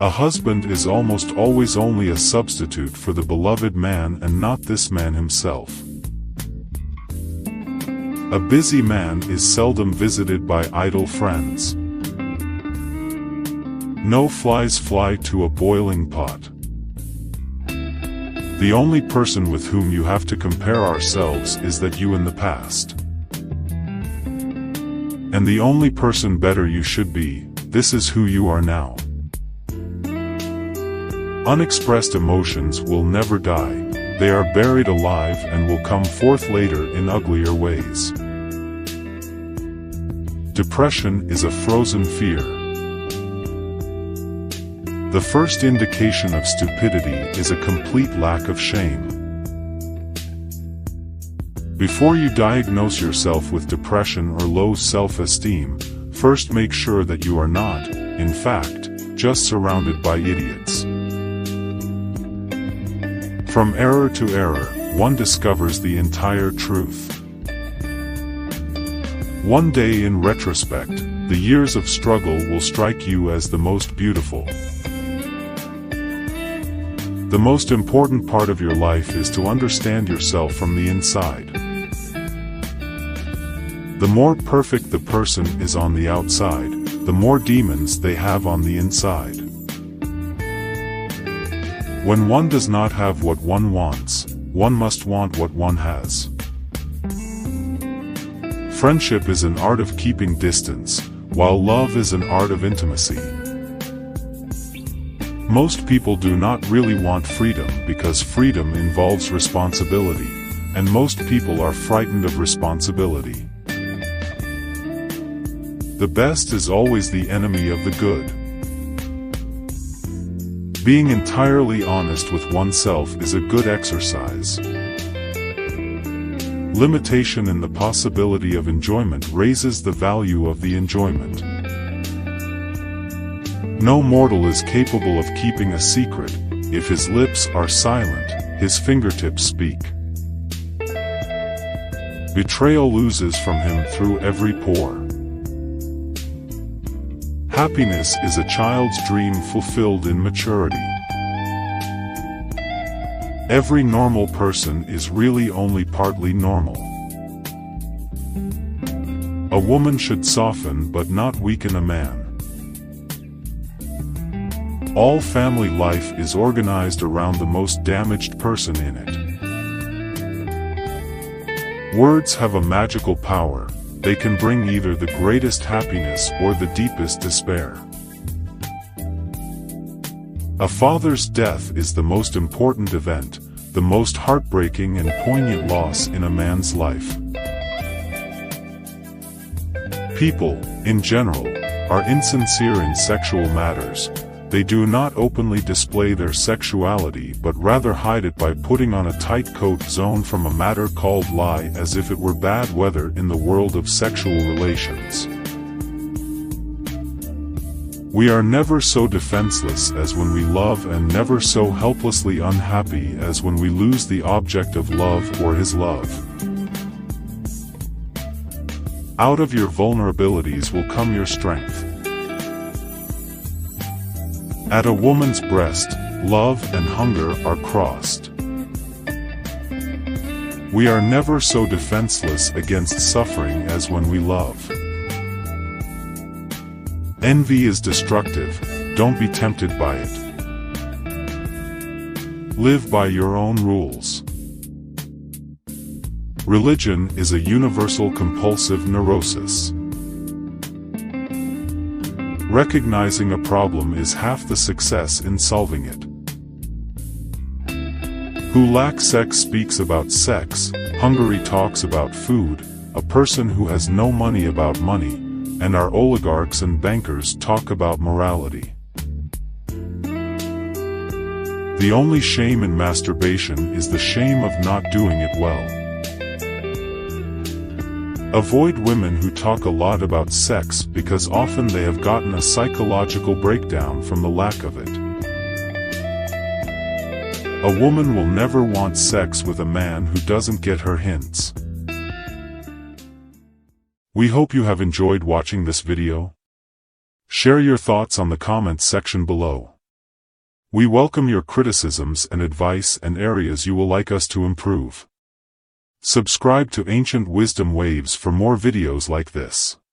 A husband is almost always only a substitute for the beloved man and not this man himself. A busy man is seldom visited by idle friends. No flies fly to a boiling pot. The only person with whom you have to compare ourselves is that you in the past. And the only person better you should be, this is who you are now. Unexpressed emotions will never die, they are buried alive and will come forth later in uglier ways. Depression is a frozen fear. The first indication of stupidity is a complete lack of shame. Before you diagnose yourself with depression or low self-esteem, first make sure that you are not, in fact, just surrounded by idiots. From error to error, one discovers the entire truth. One day in retrospect, the years of struggle will strike you as the most beautiful. The most important part of your life is to understand yourself from the inside. The more perfect the person is on the outside, the more demons they have on the inside. When one does not have what one wants, one must want what one has. Friendship is an art of keeping distance, while love is an art of intimacy. Most people do not really want freedom because freedom involves responsibility, and most people are frightened of responsibility. The best is always the enemy of the good. Being entirely honest with oneself is a good exercise. Limitation in the possibility of enjoyment raises the value of the enjoyment. No mortal is capable of keeping a secret. If his lips are silent, his fingertips speak. Betrayal oozes from him through every pore. Happiness is a child's dream fulfilled in maturity. Every normal person is really only partly normal. A woman should soften but not weaken a man. All family life is organized around the most damaged person in it. Words have a magical power. They can bring either the greatest happiness or the deepest despair. A father's death is the most important event, the most heartbreaking and poignant loss in a man's life. People, in general, are insincere in sexual matters. They do not openly display their sexuality but rather hide it by putting on a tight coat zone from a matter called lie as if it were bad weather in the world of sexual relations. We are never so defenseless as when we love and never so helplessly unhappy as when we lose the object of love or his love. Out of your vulnerabilities will come your strength. At a woman's breast, love and hunger are crossed. We are never so defenseless against suffering as when we love. Envy is destructive, don't be tempted by it. Live by your own rules. Religion is a universal compulsive neurosis. Recognizing a problem is half the success in solving it. Who lacks sex speaks about sex, Hungary talks about food, a person who has no money about money, and our oligarchs and bankers talk about morality. The only shame in masturbation is the shame of not doing it well. Avoid women who talk a lot about sex because often they have gotten a psychological breakdown from the lack of it. A woman will never want sex with a man who doesn't get her hints. We hope you have enjoyed watching this video. Share your thoughts on the comments section below. We welcome your criticisms and advice and areas you will like us to improve. Subscribe to Ancient Wisdom Waves for more videos like this.